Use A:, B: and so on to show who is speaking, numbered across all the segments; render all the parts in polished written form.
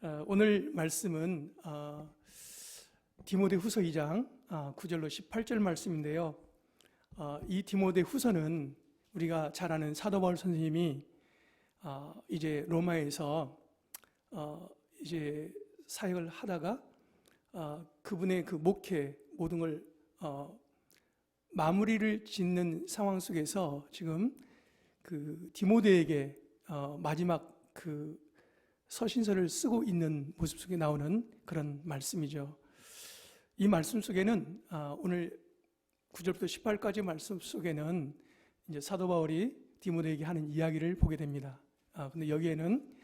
A: 오늘 말씀은 디모데후서 2장 9절로 18절 말씀인데요. 이 디모데후서는 우리가 잘 아는 사도 바울 선생님이 이제 로마에서 이제 사역을 하다가 그분의 그 목회 모든 걸 마무리를 짓는 상황 속에서 지금 그 디모데에게 마지막 그 서신서를 쓰고 있는 모습 속에 나오는 그런 말씀이죠. 이 말씀 속에는 오늘 9절부터 18까지 말씀 속에는 이제 사도 바울이 디모데에게 하는 이야기를 보게 됩니다. 근데 여기에는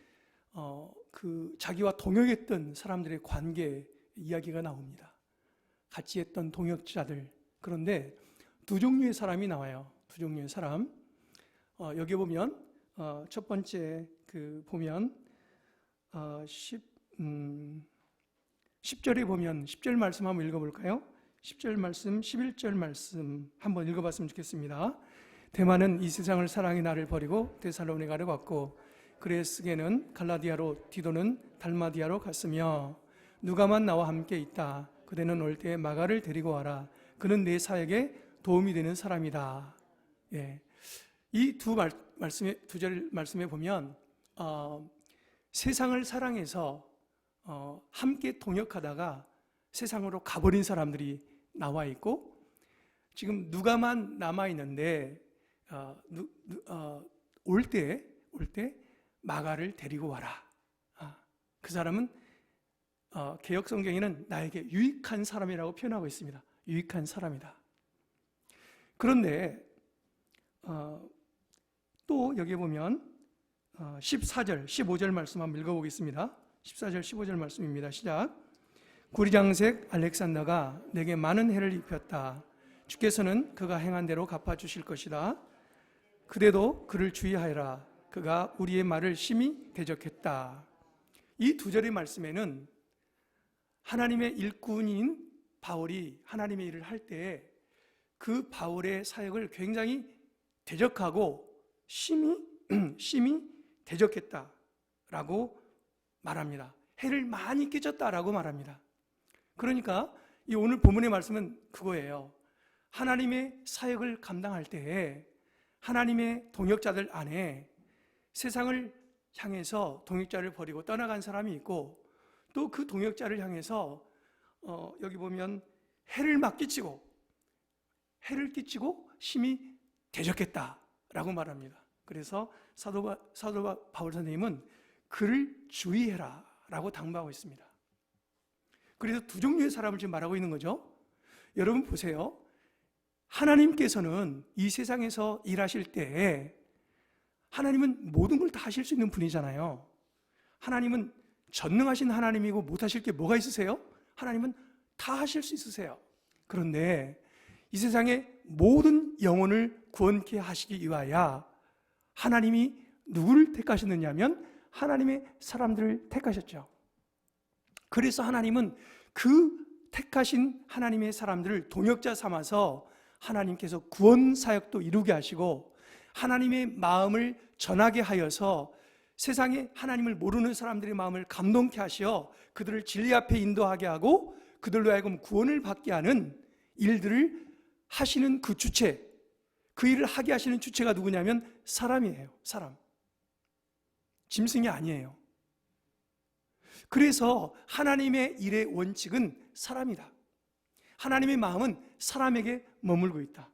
A: 그 자기와 동역했던 사람들의 관계 이야기가 나옵니다. 같이 했던 동역자들. 그런데 두 종류의 사람이 나와요. 두 종류의 사람. 여기 보면 첫 번째 그 보면 10절에 보면 10절 말씀 한번 읽어볼까요? 10절 말씀, 11절 말씀 한번 읽어봤으면 좋겠습니다. 데마는 이 세상을 사랑해 나를 버리고 데살로니가로 갔고 그레스게는 갈라디아로 디도는 달마디아로 갔으며 누가만 나와 함께 있다. 그대는 올 때 마가를 데리고 와라. 그는 내 사역에 도움이 되는 사람이다. 예. 이 두 절 말씀에 보면 세상을 사랑해서 함께 동역하다가 세상으로 가버린 사람들이 나와 있고 지금 누가만 남아 있는데 올 때 마가를 데리고 와라. 그 사람은 개역 성경에는 나에게 유익한 사람이라고 표현하고 있습니다. 유익한 사람이다. 그런데 또 여기 보면 14절, 15절 말씀 한번 읽어보겠습니다. 14절, 15절 말씀입니다. 시작. 구리장색 알렉산더가 내게 많은 해를 입혔다. 주께서는 그가 행한 대로 갚아주실 것이다. 그대도 그를 주의하여라. 그가 우리의 말을 심히 대적했다. 이 두 절의 말씀에는 하나님의 일꾼인 바울이 하나님의 일을 할 때 그 바울의 사역을 굉장히 대적하고 심히 대적했다라고 말합니다. 해를 많이 끼쳤다라고 말합니다. 그러니까 이 오늘 본문의 말씀은 그거예요. 하나님의 사역을 감당할 때에 하나님의 동역자들 안에 세상을 향해서 동역자를 버리고 떠나간 사람이 있고 또 그 동역자를 향해서 여기 보면 해를 끼치고 심히 대적했다라고 말합니다. 그래서 사도 바울 선생님은 그를 주의해라 라고 당부하고 있습니다. 그래서 두 종류의 사람을 지금 말하고 있는 거죠. 여러분 보세요. 하나님께서는 이 세상에서 일하실 때 하나님은 모든 걸 다 하실 수 있는 분이잖아요. 하나님은 전능하신 하나님이고 못하실 게 뭐가 있으세요? 하나님은 다 하실 수 있으세요. 그런데 이 세상의 모든 영혼을 구원케 하시기 위하여 하나님이 누구를 택하셨느냐 하면 하나님의 사람들을 택하셨죠. 그래서 하나님은 그 택하신 하나님의 사람들을 동역자 삼아서 하나님께서 구원 사역도 이루게 하시고 하나님의 마음을 전하게 하여서 세상에 하나님을 모르는 사람들의 마음을 감동케 하시어 그들을 진리 앞에 인도하게 하고 그들로 하여금 구원을 받게 하는 일들을 하시는 그 주체, 그 일을 하게 하시는 주체가 누구냐면 사람이에요. 사람. 짐승이 아니에요. 그래서 하나님의 일의 원칙은 사람이다. 하나님의 마음은 사람에게 머물고 있다.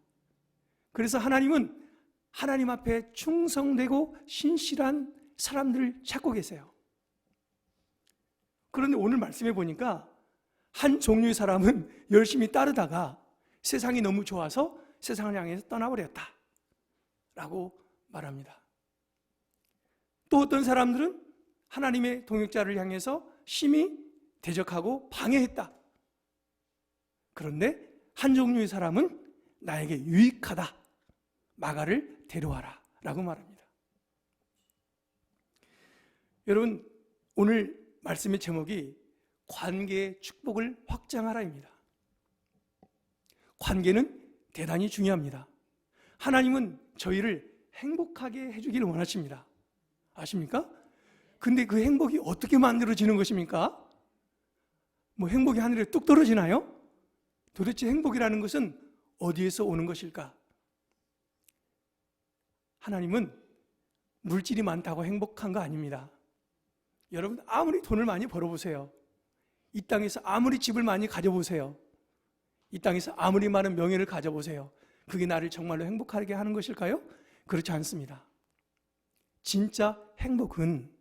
A: 그래서 하나님은 하나님 앞에 충성되고 신실한 사람들을 찾고 계세요. 그런데 오늘 말씀해 보니까 한 종류의 사람은 열심히 따르다가 세상이 너무 좋아서 세상을 향해서 떠나버렸다 라고 말합니다. 또 어떤 사람들은 하나님의 동역자를 향해서 심히 대적하고 방해했다. 그런데 한 종류의 사람은 나에게 유익하다. 마가를 데려와라 라고 말합니다. 여러분, 오늘 말씀의 제목이 관계의 축복을 확장하라입니다. 관계는 대단히 중요합니다. 하나님은 저희를 행복하게 해주기를 원하십니다. 아십니까? 근데 그 행복이 어떻게 만들어지는 것입니까? 뭐 행복이 하늘에 뚝 떨어지나요? 도대체 행복이라는 것은 어디에서 오는 것일까? 하나님은 물질이 많다고 행복한 거 아닙니다. 여러분 아무리 돈을 많이 벌어보세요. 이 땅에서 아무리 집을 많이 가져보세요. 이 땅에서 아무리 많은 명예를 가져보세요. 그게 나를 정말로 행복하게 하는 것일까요? 그렇지 않습니다. 진짜 행복은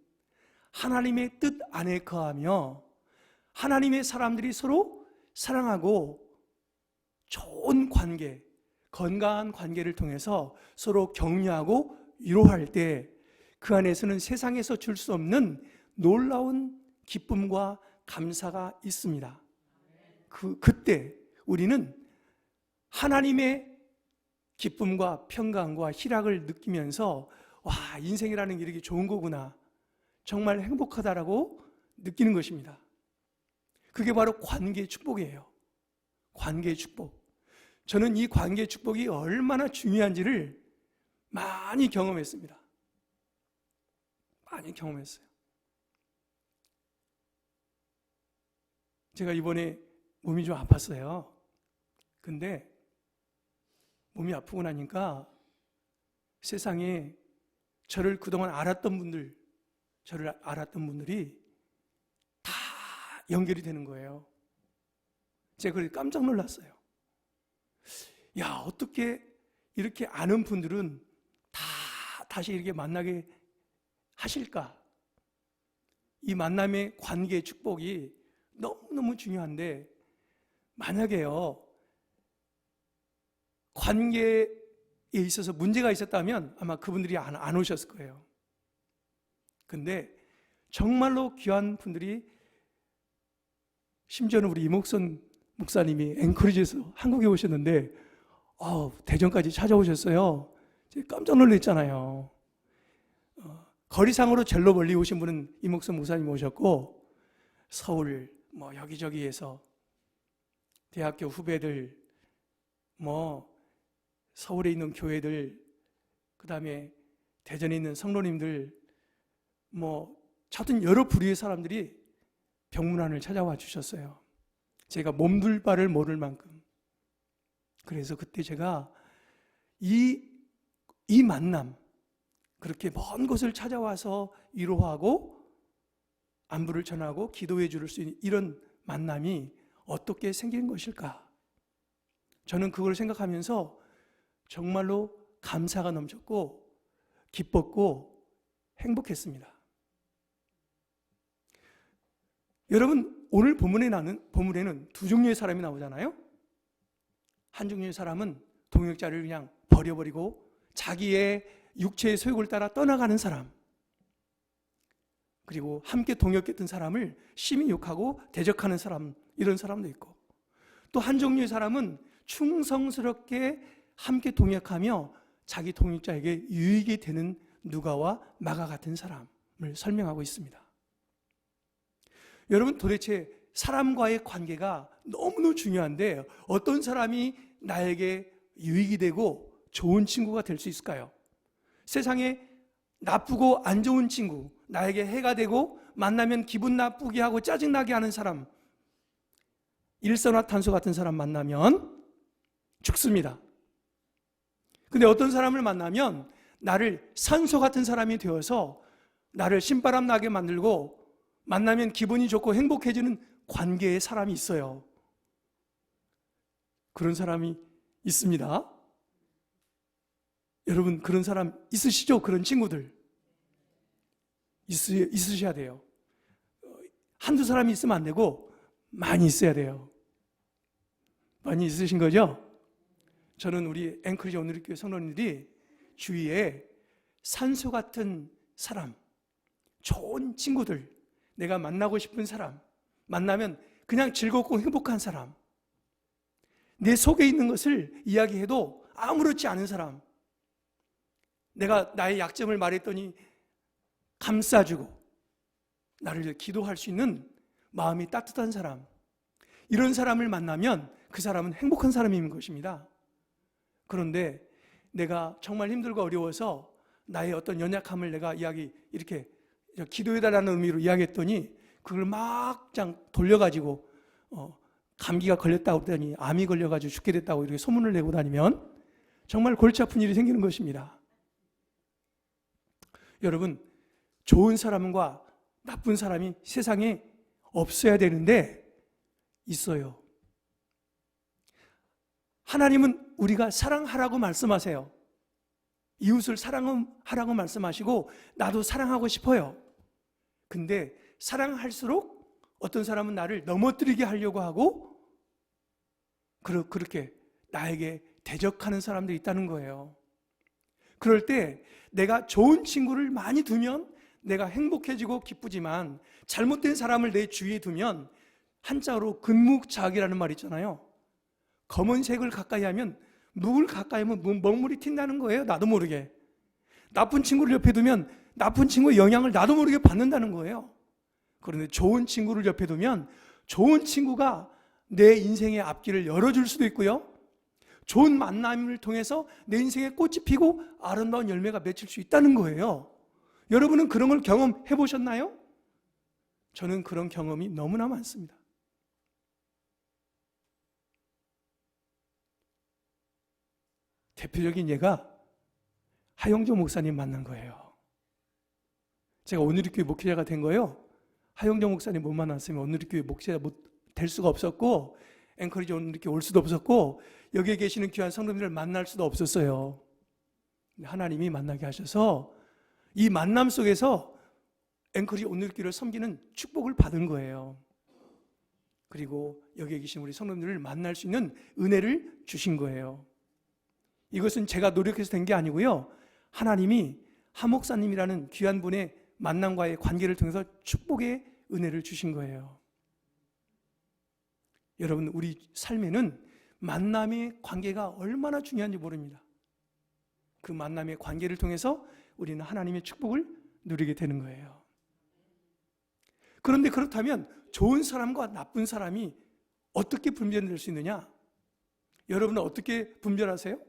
A: 하나님의 뜻 안에 거하며 하나님의 사람들이 서로 사랑하고 좋은 관계, 건강한 관계를 통해서 서로 격려하고 위로할 때 그 안에서는 세상에서 줄 수 없는 놀라운 기쁨과 감사가 있습니다. 그때 우리는 하나님의 기쁨과 평강과 희락을 느끼면서 와, 인생이라는 게 이렇게 좋은 거구나, 정말 행복하다라고 느끼는 것입니다. 그게 바로 관계의 축복이에요. 관계의 축복. 저는 이 관계의 축복이 얼마나 중요한지를 많이 경험했습니다. 많이 경험했어요. 제가 이번에 몸이 좀 아팠어요. 근데 몸이 아프고 나니까 세상에 저를 그동안 알았던 분들이 다 연결이 되는 거예요. 제가 그래서 깜짝 놀랐어요. 야, 어떻게 이렇게 아는 분들은 다 다시 이렇게 만나게 하실까? 이 만남의 관계의 축복이 너무너무 중요한데, 만약에요, 관계에 있어서 문제가 있었다면 아마 그분들이 안 오셨을 거예요. 근데 정말로 귀한 분들이, 심지어는 우리 이목선 목사님이 앵커리지에서 한국에 오셨는데 대전까지 찾아오셨어요. 제가 깜짝 놀랐잖아요. 거리상으로 절로 멀리 오신 분은 이목선 목사님 오셨고, 서울 뭐 여기저기에서 대학교 후배들, 뭐 서울에 있는 교회들, 그 다음에 대전에 있는 성도님들, 뭐 하여튼 여러 부류의 사람들이 병문안을 찾아와 주셨어요. 제가 몸둘 바를 모를 만큼. 그래서 그때 제가 이 만남, 그렇게 먼 곳을 찾아와서 위로하고 안부를 전하고 기도해 줄 수 있는 이런 만남이 어떻게 생긴 것일까? 저는 그걸 생각하면서 정말로 감사가 넘쳤고 기뻤고 행복했습니다. 여러분, 오늘 본문에는 두 종류의 사람이 나오잖아요. 한 종류의 사람은 동역자를 그냥 버려버리고 자기의 육체의 소욕을 따라 떠나가는 사람, 그리고 함께 동역했던 사람을 심히 욕하고 대적하는 사람, 이런 사람도 있고, 또 한 종류의 사람은 충성스럽게 함께 동역하며 자기 동역자에게 유익이 되는 누가와 마가 같은 사람을 설명하고 있습니다. 여러분, 도대체 사람과의 관계가 너무너무 중요한데 어떤 사람이 나에게 유익이 되고 좋은 친구가 될 수 있을까요? 세상에 나쁘고 안 좋은 친구, 나에게 해가 되고 만나면 기분 나쁘게 하고 짜증나게 하는 사람, 일산화탄소 같은 사람 만나면 죽습니다. 근데 어떤 사람을 만나면 나를 산소 같은 사람이 되어서 나를 신바람 나게 만들고 만나면 기분이 좋고 행복해지는 관계의 사람이 있어요. 그런 사람이 있습니다. 여러분, 그런 사람 있으시죠? 그런 친구들 있으셔야 돼요. 한두 사람이 있으면 안 되고 많이 있어야 돼요. 많이 있으신 거죠? 저는 우리 앵커리지 오늘교회 성도님들이 주위에 산소 같은 사람, 좋은 친구들, 내가 만나고 싶은 사람, 만나면 그냥 즐겁고 행복한 사람, 내 속에 있는 것을 이야기해도 아무렇지 않은 사람, 내가 나의 약점을 말했더니 감싸주고 나를 기도할 수 있는 마음이 따뜻한 사람, 이런 사람을 만나면 그 사람은 행복한 사람인 것입니다. 그런데 내가 정말 힘들고 어려워서 나의 어떤 연약함을 내가 이렇게 기도해달라는 의미로 이야기했더니 그걸 막장 돌려가지고 감기가 걸렸다고 그러더니 암이 걸려가지고 죽게 됐다고 이렇게 소문을 내고 다니면 정말 골치 아픈 일이 생기는 것입니다. 여러분, 좋은 사람과 나쁜 사람이 세상에 없어야 되는데 있어요. 하나님은 우리가 사랑하라고 말씀하세요. 이웃을 사랑하라고 말씀하시고 나도 사랑하고 싶어요. 근데 사랑할수록 어떤 사람은 나를 넘어뜨리게 하려고 하고 그렇게 나에게 대적하는 사람들이 있다는 거예요. 그럴 때 내가 좋은 친구를 많이 두면 내가 행복해지고 기쁘지만 잘못된 사람을 내 주위에 두면 한자로 근묵자학이라는 말이 있잖아요. 검은색을 가까이 하면 묵을 가까이 하면 먹물이 튄다는 거예요. 나도 모르게. 나쁜 친구를 옆에 두면 나쁜 친구의 영향을 나도 모르게 받는다는 거예요. 그런데 좋은 친구를 옆에 두면 좋은 친구가 내 인생의 앞길을 열어줄 수도 있고요. 좋은 만남을 통해서 내 인생에 꽃이 피고 아름다운 열매가 맺힐 수 있다는 거예요. 여러분은 그런 걸 경험해 보셨나요? 저는 그런 경험이 너무나 많습니다. 대표적인 예가 하영조 목사님 만난 거예요. 제가 오늘리교회 목회자가 된 거예요. 하영조 목사님 못 만났으면 오늘리교회 목회자 될 수가 없었고 앵커리지 오늘리교회 올 수도 없었고 여기에 계시는 귀한 성도님들을 만날 수도 없었어요. 하나님이 만나게 하셔서 이 만남 속에서 앵커리지 오늘리교회를 섬기는 축복을 받은 거예요. 그리고 여기에 계신 우리 성도님들을 만날 수 있는 은혜를 주신 거예요. 이것은 제가 노력해서 된 게 아니고요. 하나님이 하 목사님이라는 귀한 분의 만남과의 관계를 통해서 축복의 은혜를 주신 거예요. 여러분, 우리 삶에는 만남의 관계가 얼마나 중요한지 모릅니다. 그 만남의 관계를 통해서 우리는 하나님의 축복을 누리게 되는 거예요. 그런데 그렇다면 좋은 사람과 나쁜 사람이 어떻게 분별될 수 있느냐? 여러분은 어떻게 분별하세요?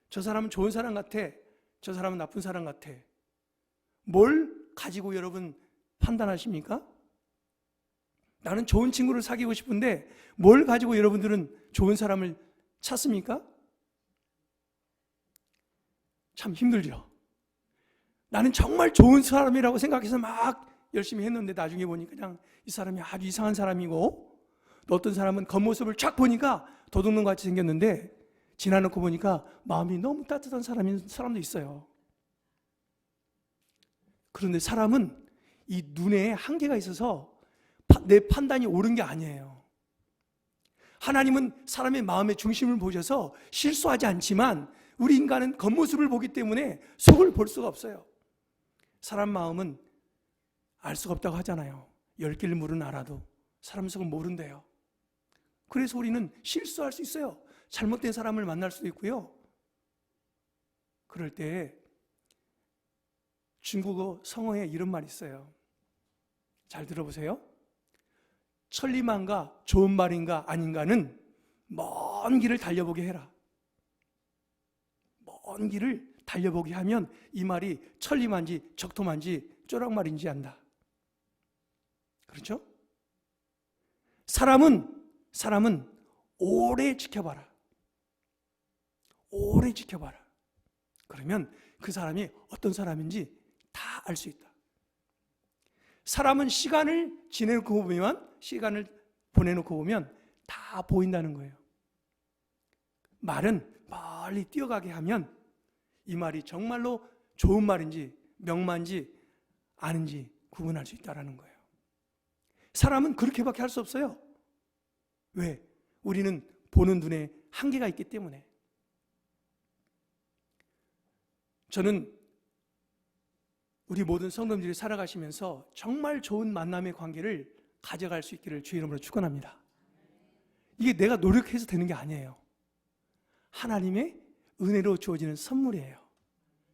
A: 저 사람은 좋은 사람 같아. 저 사람은 나쁜 사람 같아. 뭘 가지고 여러분 판단하십니까? 나는 좋은 친구를 사귀고 싶은데 뭘 가지고 여러분들은 좋은 사람을 찾습니까? 참 힘들죠. 나는 정말 좋은 사람이라고 생각해서 막 열심히 했는데 나중에 보니까 그냥 이 사람이 아주 이상한 사람이고 또 어떤 사람은 겉모습을 쫙 보니까 도둑놈 같이 생겼는데 지나놓고 보니까 마음이 너무 따뜻한 사람도 있어요. 그런데 사람은 이 눈에 한계가 있어서 내 판단이 옳은 게 아니에요. 하나님은 사람의 마음의 중심을 보셔서 실수하지 않지만 우리 인간은 겉모습을 보기 때문에 속을 볼 수가 없어요. 사람 마음은 알 수가 없다고 하잖아요. 10개를 물은 알아도 사람 속을 모른대요. 그래서 우리는 실수할 수 있어요. 잘못된 사람을 만날 수도 있고요. 그럴 때 중국어 성어에 이런 말이 있어요. 잘 들어보세요. 천리만가 좋은 말인가 아닌가는 먼 길을 달려보게 해라. 먼 길을 달려보게 하면 이 말이 천리만지 적토만지 쪼락말인지 안다. 그렇죠? 사람은 오래 지켜봐라. 오래 지켜봐라. 그러면 그 사람이 어떤 사람인지 다 알 수 있다. 사람은 시간을 보내놓고 보면 다 보인다는 거예요. 말은 멀리 뛰어가게 하면 이 말이 정말로 좋은 말인지 명만지 아닌지 구분할 수 있다는 거예요. 사람은 그렇게밖에 할 수 없어요. 왜? 우리는 보는 눈에 한계가 있기 때문에. 저는 우리 모든 성도님들이 살아가시면서 정말 좋은 만남의 관계를 가져갈 수 있기를 주의 이름으로 축원합니다. 이게 내가 노력해서 되는 게 아니에요. 하나님의 은혜로 주어지는 선물이에요.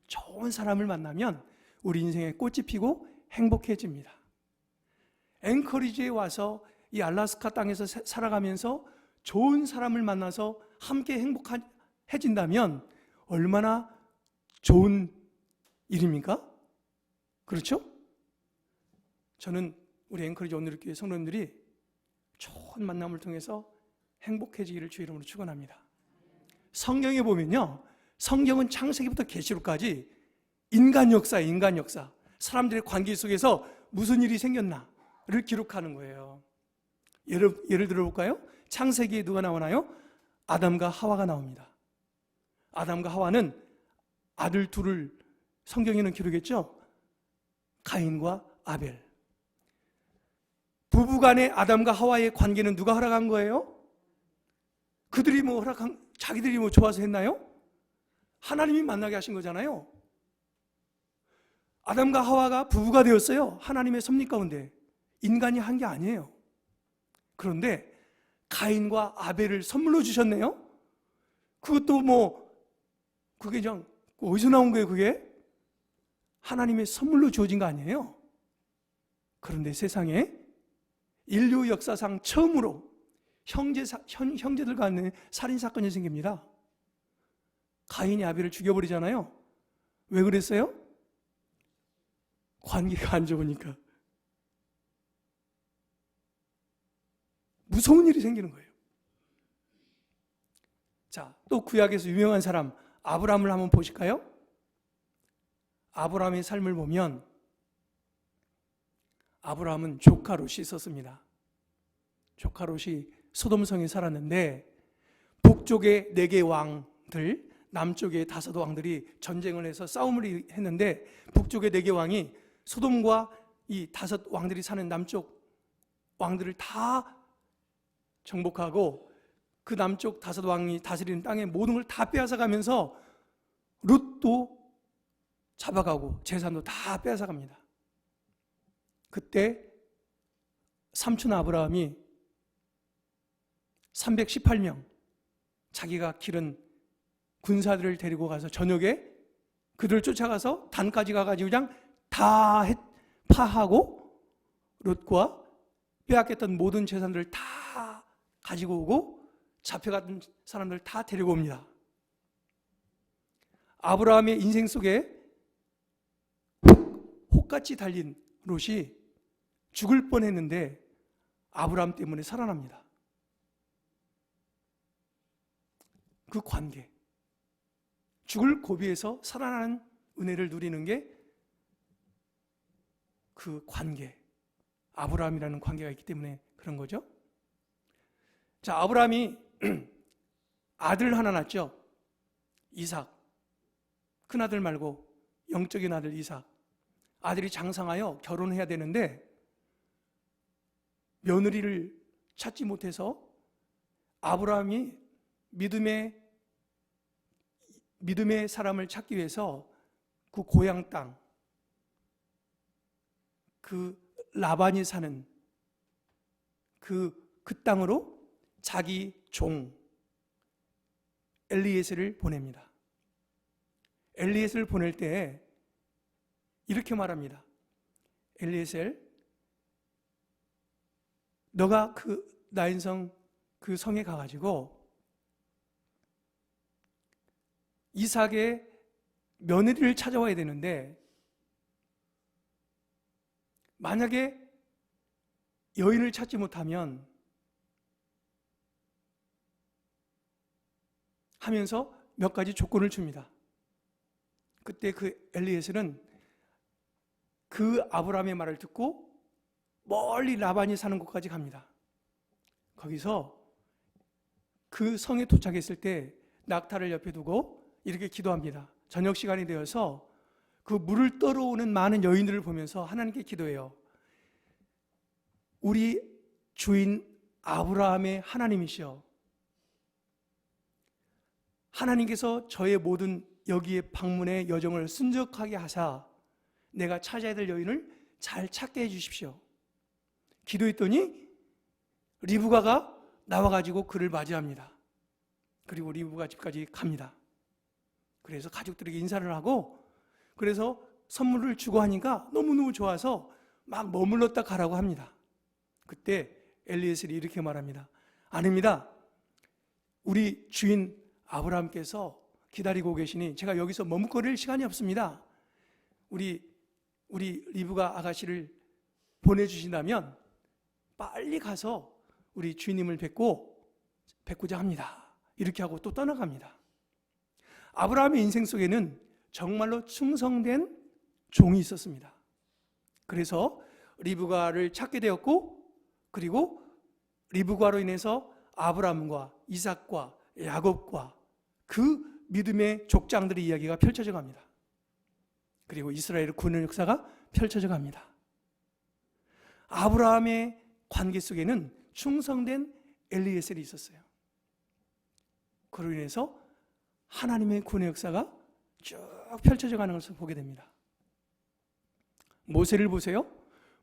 A: 좋은 사람을 만나면 우리 인생에 꽃이 피고 행복해집니다. 앵커리지에 와서 이 알래스카 땅에서 살아가면서 좋은 사람을 만나서 함께 행복해진다면 얼마나 좋은 일입니까? 그렇죠? 저는 우리 앵커리지 온누리교회 성도님들이 좋은 만남을 통해서 행복해지기를 주의 이름으로 축원합니다. 성경에 보면요, 성경은 창세기부터 계시록까지 인간 역사예요. 인간 역사. 사람들의 관계 속에서 무슨 일이 생겼나를 기록하는 거예요. 예를 들어볼까요? 창세기에 누가 나오나요? 아담과 하와가 나옵니다. 아담과 하와는 아들 둘을 성경에는 기록했죠. 가인과 아벨. 부부간의 아담과 하와의 관계는 누가 허락한 거예요? 그들이 자기들이 좋아서 했나요? 하나님이 만나게 하신 거잖아요. 아담과 하와가 부부가 되었어요. 하나님의 섭리 가운데. 인간이 한 게 아니에요. 그런데 가인과 아벨을 선물로 주셨네요. 그것도 그게 그냥 어디서 나온 거예요, 그게? 하나님의 선물로 주어진 거 아니에요? 그런데 세상에 인류 역사상 처음으로 형제들 간에 살인사건이 생깁니다. 가인이 아벨을 죽여버리잖아요. 왜 그랬어요? 관계가 안 좋으니까. 무서운 일이 생기는 거예요. 자, 또 구약에서 유명한 사람 아브라함을 한번 보실까요? 아브라함의 삶을 보면 아브라함은 조카 롯이 있었습니다. 조카 롯이 소돔성에 살았는데 북쪽의 4개 왕들, 남쪽의 5 왕들이 전쟁을 해서 싸움을 했는데 북쪽의 4개 왕이 소돔과 이 5 왕들이 사는 남쪽 왕들을 다 정복하고 그 남쪽 5 왕이 다스리는 땅의 모든 걸 다 빼앗아가면서 롯도 잡아가고 재산도 다 빼앗아갑니다. 그때 삼촌 아브라함이 318명 자기가 기른 군사들을 데리고 가서 저녁에 그들을 쫓아가서 단까지 가가지고 그냥 다 파하고 롯과 빼앗겼던 모든 재산들을 다 가지고 오고 잡혀갔던 사람들 다 데리고 옵니다. 아브라함의 인생 속에 혹같이 달린 롯이 죽을 뻔했는데 아브라함 때문에 살아납니다. 그 관계, 죽을 고비에서 살아나는 은혜를 누리는 게 그 관계, 아브라함이라는 관계가 있기 때문에 그런 거죠. 자, 아브라함이 아들 하나 낳았죠. 이삭. 큰아들 말고 영적인 아들 이삭. 아들이 장성하여 결혼해야 되는데 며느리를 찾지 못해서 아브라함이 믿음의 사람을 찾기 위해서 그 고향 땅, 그 라반이 사는 그 땅으로 자기 종 엘리에셀을 보냅니다. 엘리에셀을 보낼 때 이렇게 말합니다. 엘리에셀, 너가 그 나인성 그 성에 가가지고 이삭의 며느리를 찾아와야 되는데 만약에 여인을 찾지 못하면 하면서 몇 가지 조건을 줍니다. 그때 그 엘리에셀은 그 아브라함의 말을 듣고 멀리 라반이 사는 곳까지 갑니다. 거기서 그 성에 도착했을 때 낙타를 옆에 두고 이렇게 기도합니다. 저녁 시간이 되어서 그 물을 떠러오는 많은 여인들을 보면서 하나님께 기도해요. 우리 주인 아브라함의 하나님이시여, 하나님께서 저의 모든 여기에 방문의 여정을 순적하게 하사 내가 찾아야 될 여인을 잘 찾게 해주십시오. 기도했더니 리브가가 나와가지고 그를 맞이합니다. 그리고 리브가 집까지 갑니다. 그래서 가족들에게 인사를 하고 그래서 선물을 주고 하니까 너무너무 좋아서 막 머물렀다 가라고 합니다. 그때 엘리에셀이 이렇게 말합니다. 아닙니다. 우리 주인 아브라함께서 기다리고 계시니 제가 여기서 머뭇거릴 시간이 없습니다. 우리 리브가 아가씨를 보내주신다면 빨리 가서 우리 주님을 뵙고자 합니다. 이렇게 하고 또 떠나갑니다. 아브라함의 인생 속에는 정말로 충성된 종이 있었습니다. 그래서 리브가를 찾게 되었고, 그리고 리브가로 인해서 아브라함과 이삭과 야곱과 그 믿음의 족장들의 이야기가 펼쳐져 갑니다. 그리고 이스라엘의 구원 역사가 펼쳐져 갑니다. 아브라함의 관계 속에는 충성된 엘리에셀이 있었어요. 그로 인해서 하나님의 구원 역사가 쭉 펼쳐져 가는 것을 보게 됩니다. 모세를 보세요.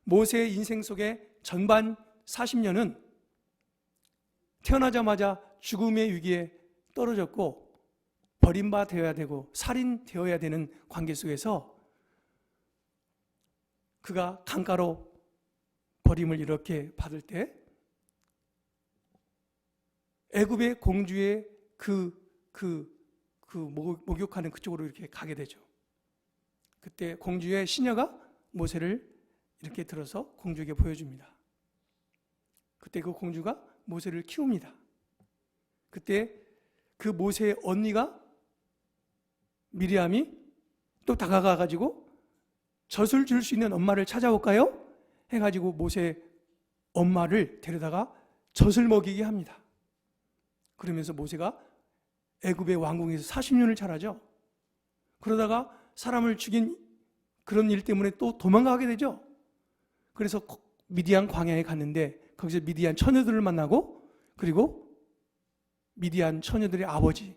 A: 모세의 인생 속에 전반 40년은 태어나자마자 죽음의 위기에 떨어졌고 버림받아야 되고 살인되어야 되는 관계 속에서 그가 강가로 버림을 이렇게 받을 때 애굽의 공주의 목욕하는 그쪽으로 이렇게 가게 되죠. 그때 공주의 시녀가 모세를 이렇게 들어서 공주에게 보여줍니다. 그때 그 공주가 모세를 키웁니다. 그때 그 모세의 언니가 미리암이 또 다가가가지고 젖을 줄 수 있는 엄마를 찾아올까요? 해가지고 모세의 엄마를 데려다가 젖을 먹이게 합니다. 그러면서 모세가 애굽의 왕궁에서 40년을 자라죠. 그러다가 사람을 죽인 그런 일 때문에 또 도망가게 되죠. 그래서 미디안 광야에 갔는데 거기서 미디안 처녀들을 만나고, 그리고 미디안 처녀들의 아버지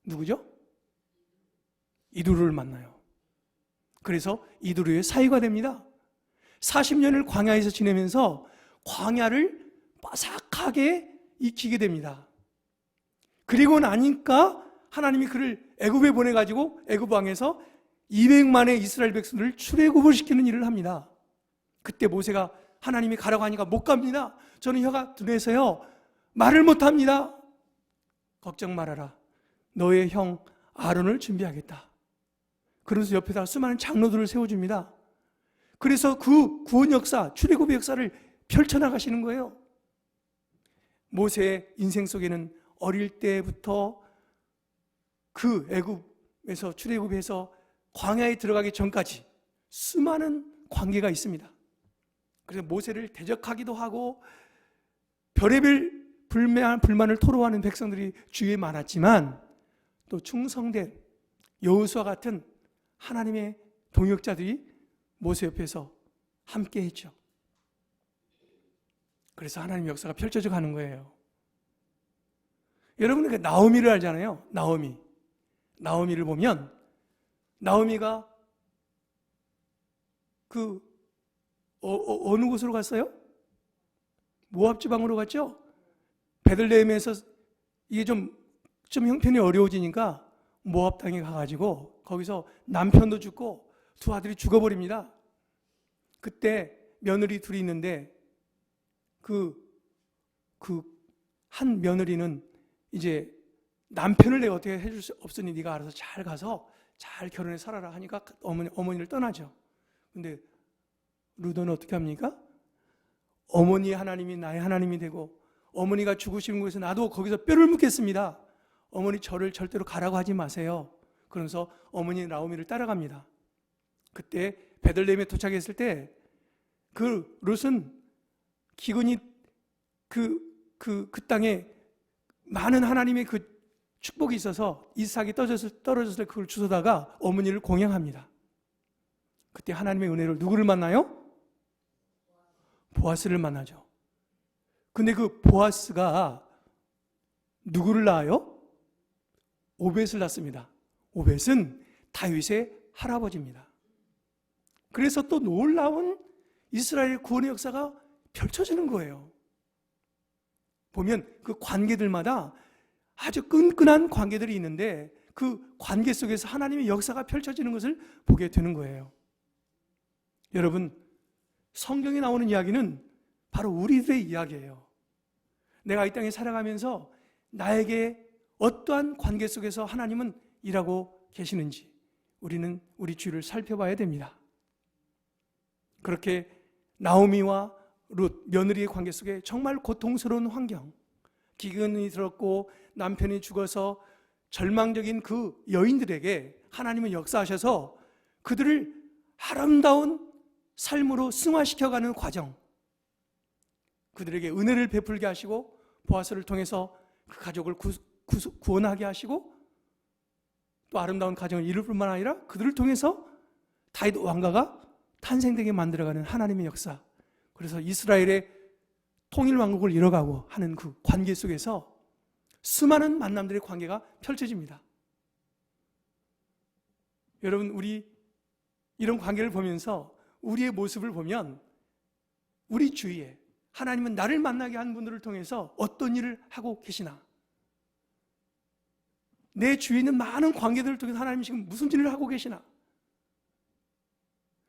A: 누구죠? 이두루를 만나요. 그래서 이두루의 사위가 됩니다. 40년을 광야에서 지내면서 광야를 바삭하게 익히게 됩니다. 그리고 나니까 하나님이 그를 애굽에 보내가지고 애굽 왕에서 200만의 이스라엘 백성들을 출애굽을 시키는 일을 합니다. 그때 모세가 하나님이 가라고 하니까 못 갑니다. 저는 혀가 둔해서요 말을 못합니다. 걱정 말아라. 너의 형 아론을 준비하겠다. 그러면서 옆에다가 수많은 장로들을 세워줍니다. 그래서 그 구원 역사, 출애굽의 역사를 펼쳐나가시는 거예요. 모세의 인생 속에는 어릴 때부터 그 애굽에서 출애굽해서 광야에 들어가기 전까지 수많은 관계가 있습니다. 그래서 모세를 대적하기도 하고 별의별 불만을 토로하는 백성들이 주위에 많았지만 또 충성된 여호수아 같은 하나님의 동역자들이 모세 옆에서 함께 했죠. 그래서 하나님의 역사가 펼쳐져 가는 거예요. 여러분, 그 나오미를 알잖아요. 나오미를 보면 나오미가 어느 곳으로 갔어요? 모압 지방으로 갔죠? 베들레헴에서 이게 좀 형편이 어려워지니까 모압 땅에 가가지고 거기서 남편도 죽고 두 아들이 죽어버립니다. 그때 며느리 둘이 있는데 한 며느리는 이제 남편을 내가 어떻게 해줄 수 없으니 네가 알아서 잘 가서 잘 결혼해 살아라 하니까 어머니를 떠나죠. 근데 루더는 어떻게 합니까? 어머니의 하나님이 나의 하나님이 되고 어머니가 죽으시는 곳에서 나도 거기서 뼈를 묻겠습니다. 어머니 저를 절대로 가라고 하지 마세요. 그러면서 어머니 나오미를 따라갑니다. 그때 베들레헴에 도착했을 때 그 룻은 기근이 그 땅에 많은 하나님의 그 축복이 있어서 이삭이 떨어졌을 때 그걸 주워다가 어머니를 공양합니다. 그때 하나님의 은혜로 누구를 만나요? 보아스를 만나죠. 근데 그 보아스가 누구를 낳아요? 오벳을 낳습니다. 오벳은 다윗의 할아버지입니다. 그래서 또 놀라운 이스라엘 구원의 역사가 펼쳐지는 거예요. 보면 그 관계들마다 아주 끈끈한 관계들이 있는데 그 관계 속에서 하나님의 역사가 펼쳐지는 것을 보게 되는 거예요. 여러분, 성경에 나오는 이야기는 바로 우리들의 이야기예요. 내가 이 땅에 살아가면서 나에게 어떠한 관계 속에서 하나님은 일하고 계시는지 우리는 우리 주위를 살펴봐야 됩니다. 그렇게 나오미와 룻 며느리의 관계 속에 정말 고통스러운 환경, 기근이 들었고 남편이 죽어서 절망적인 그 여인들에게 하나님은 역사하셔서 그들을 아름다운 삶으로 승화시켜가는 과정, 그들에게 은혜를 베풀게 하시고 보아스를 통해서 그 가족을 구원하게 하시고 또 아름다운 가정을 이룰 뿐만 아니라 그들을 통해서 다윗 왕가가 탄생되게 만들어가는 하나님의 역사. 그래서 이스라엘의 통일 왕국을 이뤄가고 하는 그 관계 속에서 수많은 만남들의 관계가 펼쳐집니다. 여러분, 우리 이런 관계를 보면서 우리의 모습을 보면 우리 주위에 하나님은 나를 만나게 한 분들을 통해서 어떤 일을 하고 계시나, 내 주위에 있는 많은 관계들을 통해서 하나님이 지금 무슨 일을 하고 계시나,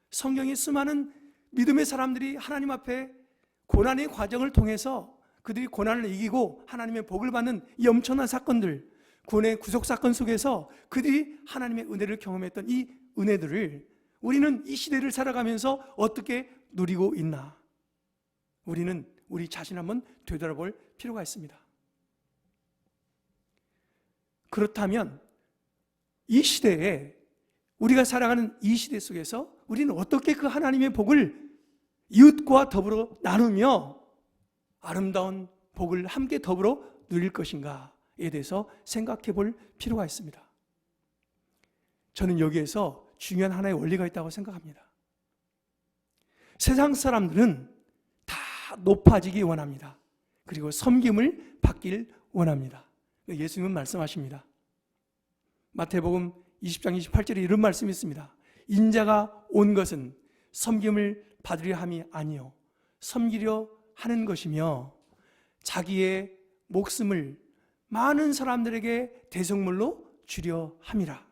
A: 성경의 수많은 믿음의 사람들이 하나님 앞에 고난의 과정을 통해서 그들이 고난을 이기고 하나님의 복을 받는 이 엄청난 사건들, 구원의 구속 사건 속에서 그들이 하나님의 은혜를 경험했던 이 은혜들을 우리는 이 시대를 살아가면서 어떻게 누리고 있나, 우리는 우리 자신 한번 되돌아볼 필요가 있습니다. 그렇다면 이 시대에, 우리가 살아가는 이 시대 속에서 우리는 어떻게 그 하나님의 복을 이웃과 더불어 나누며 아름다운 복을 함께 더불어 누릴 것인가에 대해서 생각해 볼 필요가 있습니다. 저는 여기에서 중요한 하나의 원리가 있다고 생각합니다. 세상 사람들은 다 높아지기 원합니다. 그리고 섬김을 받길 원합니다. 예수님은 말씀하십니다. 마태복음 20장 28절에 이런 말씀이 있습니다. 인자가 온 것은 섬김을 받으려 함이 아니요 섬기려 하는 것이며 자기의 목숨을 많은 사람들에게 대속물로 주려 함이라.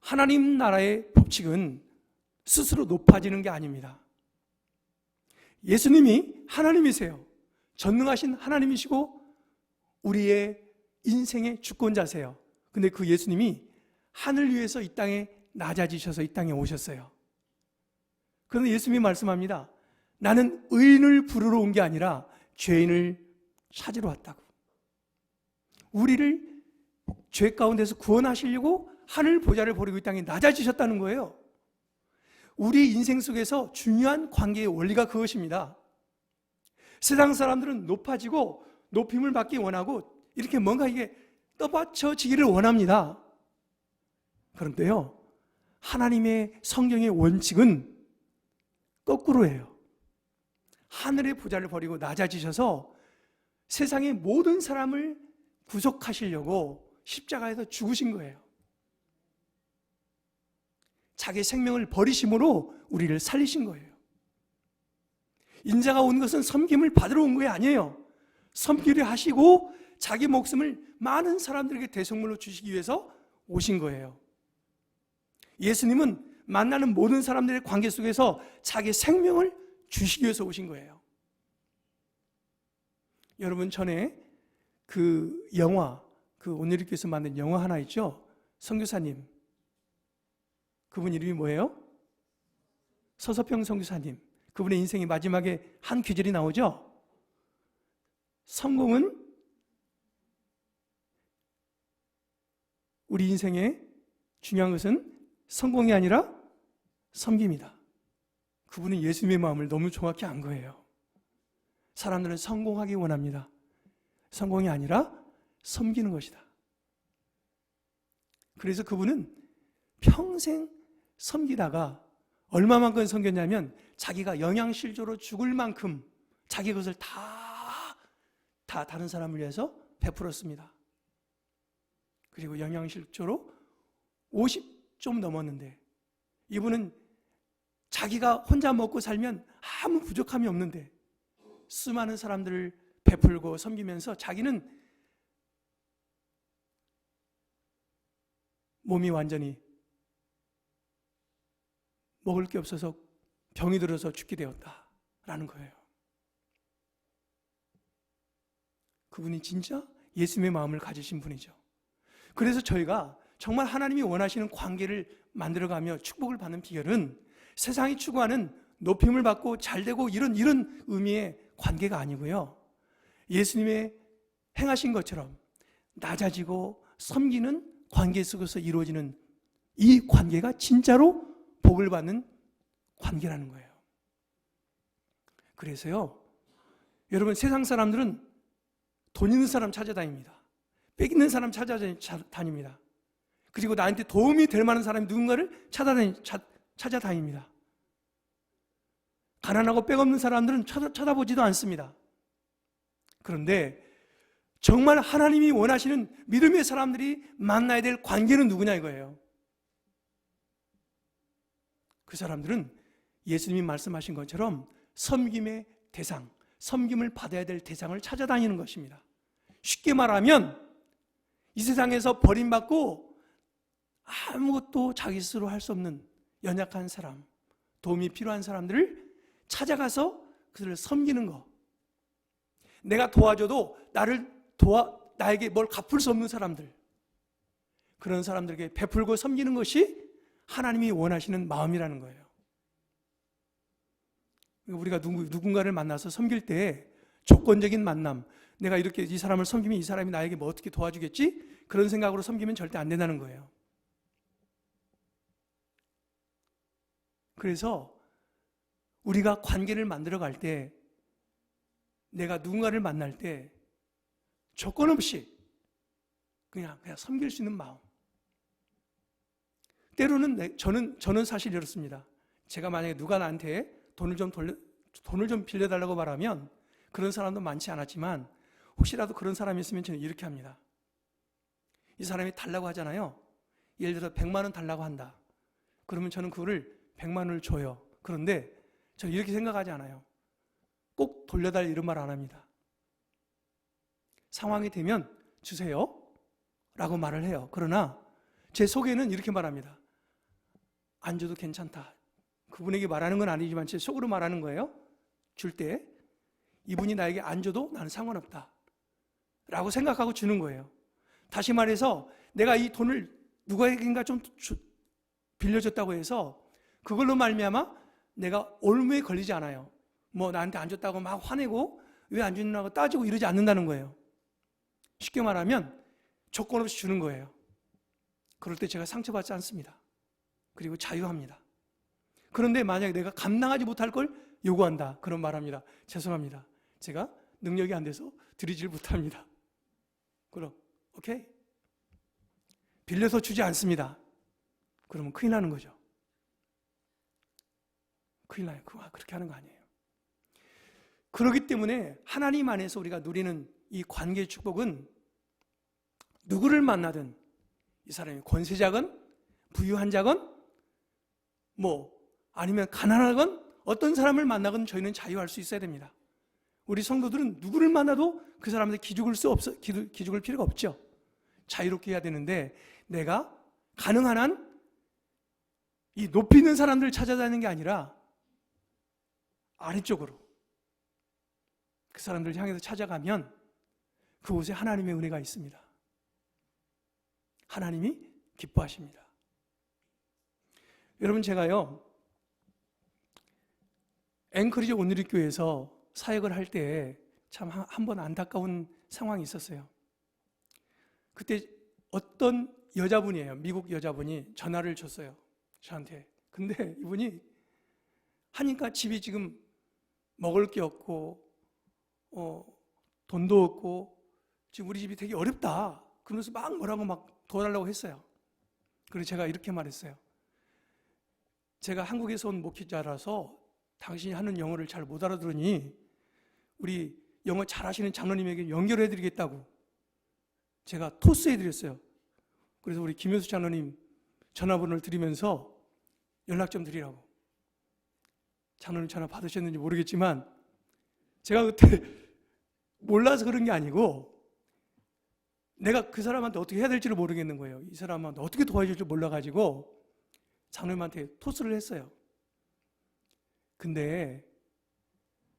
A: 하나님 나라의 법칙은 스스로 높아지는 게 아닙니다. 예수님이 하나님이세요. 전능하신 하나님이시고 우리의 인생의 주권자세요. 근데 그 예수님이 하늘 위에서 이 땅에 낮아지셔서 이 땅에 오셨어요. 그런데 예수님이 말씀합니다. 나는 의인을 부르러 온 게 아니라 죄인을 찾으러 왔다고. 우리를 죄 가운데서 구원하시려고 하늘 보좌를 버리고 이 땅에 낮아지셨다는 거예요. 우리 인생 속에서 중요한 관계의 원리가 그것입니다. 세상 사람들은 높아지고 높임을 받기 원하고 이렇게 뭔가 이게 떠받쳐지기를 원합니다. 그런데요, 하나님의 성경의 원칙은 거꾸로예요. 하늘의 보좌를 버리고 낮아지셔서 세상의 모든 사람을 구속하시려고 십자가에서 죽으신 거예요. 자기 생명을 버리심으로 우리를 살리신 거예요. 인자가 온 것은 섬김을 받으러 온 게 아니에요. 섬기려 하시고 자기 목숨을 많은 사람들에게 대속물로 주시기 위해서 오신 거예요. 예수님은 만나는 모든 사람들의 관계 속에서 자기 생명을 주시기 위해서 오신 거예요. 여러분, 전에 그 영화, 그 오늘리께서 만든 영화 하나 있죠? 선교사님. 그분 이름이 뭐예요? 서서평 선교사님. 그분의 인생의 마지막에 한 귀절이 나오죠? 성공은 우리 인생의 중요한 것은 성공이 아니라 섬김이다. 그분은 예수님의 마음을 너무 정확히 안 거예요. 사람들은 성공하기 원합니다. 성공이 아니라 섬기는 것이다. 그래서 그분은 평생 섬기다가 얼마만큼 섬겼냐면 자기가 영양실조로 죽을 만큼 자기 것을 다 다른 사람을 위해서 베풀었습니다. 그리고 영양실조로 50 좀 넘었는데, 이분은 자기가 혼자 먹고 살면 아무 부족함이 없는데 수많은 사람들을 베풀고 섬기면서 자기는 몸이 완전히 먹을 게 없어서 병이 들어서 죽게 되었다라는 거예요. 그분이 진짜 예수님의 마음을 가지신 분이죠. 그래서 저희가 정말 하나님이 원하시는 관계를 만들어가며 축복을 받는 비결은 세상이 추구하는 높임을 받고 잘되고 이런 의미의 관계가 아니고요. 예수님의 행하신 것처럼 낮아지고 섬기는 관계 속에서 이루어지는 이 관계가 진짜로 복을 받는 관계라는 거예요. 그래서요, 여러분, 세상 사람들은 돈 있는 사람 찾아다닙니다. 빽 있는 사람 찾아다닙니다. 그리고 나한테 도움이 될 만한 사람이 누군가를 찾아다닙니다. 가난하고 빽 없는 사람들은 쳐다보지도 않습니다. 그런데 정말 하나님이 원하시는 믿음의 사람들이 만나야 될 관계는 누구냐 이거예요. 그 사람들은 예수님이 말씀하신 것처럼 섬김의 대상, 섬김을 받아야 될 대상을 찾아다니는 것입니다. 쉽게 말하면 이 세상에서 버림받고 아무것도 자기 스스로 할 수 없는 연약한 사람, 도움이 필요한 사람들을 찾아가서 그들을 섬기는 것. 내가 도와줘도 나에게 뭘 갚을 수 없는 사람들, 그런 사람들에게 베풀고 섬기는 것이 하나님이 원하시는 마음이라는 거예요. 우리가 누군가를 만나서 섬길 때 조건적인 만남, 내가 이렇게 이 사람을 섬기면 이 사람이 나에게 뭐 어떻게 도와주겠지? 그런 생각으로 섬기면 절대 안 된다는 거예요. 그래서 우리가 관계를 만들어 갈 때, 내가 누군가를 만날 때 조건 없이 그냥 섬길 수 있는 마음. 때로는 저는 사실 이렇습니다. 제가 만약에 누가 나한테 돈을 좀 빌려달라고 말하면, 그런 사람도 많지 않았지만 혹시라도 그런 사람이 있으면 저는 이렇게 합니다. 이 사람이 달라고 하잖아요. 예를 들어 100만 원 달라고 한다. 그러면 저는 그거를 100만 원을 줘요. 그런데 저는 이렇게 생각하지 않아요. 꼭 돌려달 이런 말 안 합니다. 상황이 되면 주세요 라고 말을 해요. 그러나 제 속에는 이렇게 말합니다. 안 줘도 괜찮다. 그분에게 말하는 건 아니지만 제 속으로 말하는 거예요. 줄 때 이분이 나에게 안 줘도 나는 상관없다 라고 생각하고 주는 거예요. 다시 말해서 내가 이 돈을 누구에게인가 좀 빌려줬다고 해서 그걸로 말미암아 내가 올무에 걸리지 않아요. 뭐 나한테 안 줬다고 막 화내고 왜 안 주냐고 따지고 이러지 않는다는 거예요. 쉽게 말하면 조건 없이 주는 거예요. 그럴 때 제가 상처받지 않습니다. 그리고 자유합니다. 그런데 만약에 내가 감당하지 못할 걸 요구한다, 그런 말합니다. 죄송합니다. 제가 능력이 안 돼서 드리질 못합니다. 그럼 오케이? 빌려서 주지 않습니다. 그러면 큰일 나는 거죠. 큰일 나요. 그렇게 하는 거 아니에요. 그렇기 때문에 하나님 안에서 우리가 누리는 이 관계의 축복은 누구를 만나든, 이 사람이 권세자건 부유한 자건 아니면 가난하건 어떤 사람을 만나건 저희는 자유할 수 있어야 됩니다. 우리 성도들은 누구를 만나도 그 사람한테 기죽을 필요가 없죠. 자유롭게 해야 되는데, 내가 가능한 한 이 높이 있는 사람들을 찾아다니는 게 아니라 아래쪽으로 그 사람들을 향해서 찾아가면 그곳에 하나님의 은혜가 있습니다. 하나님이 기뻐하십니다. 여러분, 제가요 앵커리지 온누리교회에서 사역을 할 때 참 한 번 안타까운 상황이 있었어요. 그때 어떤 여자분이에요. 미국 여자분이 전화를 줬어요, 저한테. 근데 이분이 하니까 집이 지금 먹을 게 없고 돈도 없고 지금 우리 집이 되게 어렵다, 그러면서 막 도와달라고 했어요. 그래서 제가 이렇게 말했어요. 제가 한국에서 온 목회자라서 당신이 하는 영어를 잘 못 알아들으니 우리 영어 잘하시는 장로님에게 연결해드리겠다고 제가 토스해드렸어요. 그래서 우리 김효수 장로님 전화번호를 드리면서 연락 좀 드리라고. 장로님 전화 받으셨는지 모르겠지만 제가 그때 몰라서 그런 게 아니고 내가 그 사람한테 어떻게 해야 될지를 모르겠는 거예요. 이 사람한테 어떻게 도와줄 줄 몰라가지고 장로님한테 토스를 했어요. 근데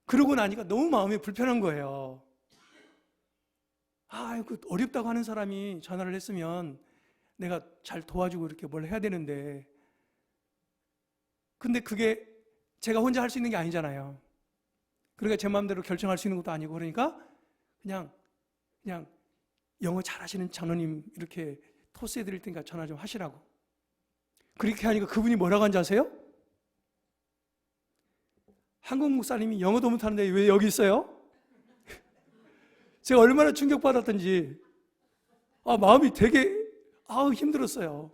A: 그러고 나니까 너무 마음이 불편한 거예요. 어렵다고 하는 사람이 전화를 했으면 내가 잘 도와주고 이렇게 뭘 해야 되는데 근데 그게 제가 혼자 할 수 있는 게 아니잖아요. 그러니까 제 마음대로 결정할 수 있는 것도 아니고, 그러니까 그냥 영어 잘하시는 장로님 이렇게 토스해 드릴 테니까 전화 좀 하시라고. 그렇게 하니까 그분이 뭐라고 한지 아세요? 한국 목사님이 영어도 못하는데 왜 여기 있어요? 제가 얼마나 충격받았던지 마음이 되게 힘들었어요.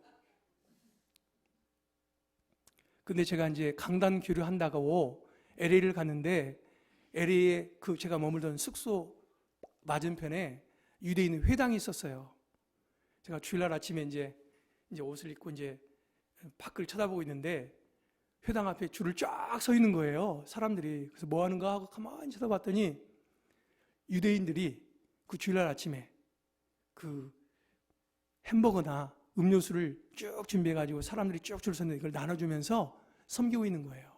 A: 근데 제가 이제 강단 교류한다고 LA를 갔는데 LA에 제가 머물던 숙소 맞은편에 유대인 회당이 있었어요. 제가 주일날 아침에 이제 옷을 입고 이제 밖을 쳐다보고 있는데 회당 앞에 줄을 쫙 서 있는 거예요. 사람들이. 그래서 뭐 하는가 하고 가만히 쳐다봤더니 유대인들이 그 주일날 아침에 그 햄버거나 음료수를 쭉 준비해가지고 사람들이 쭉 줄 섰는데 이걸 나눠주면서 섬기고 있는 거예요.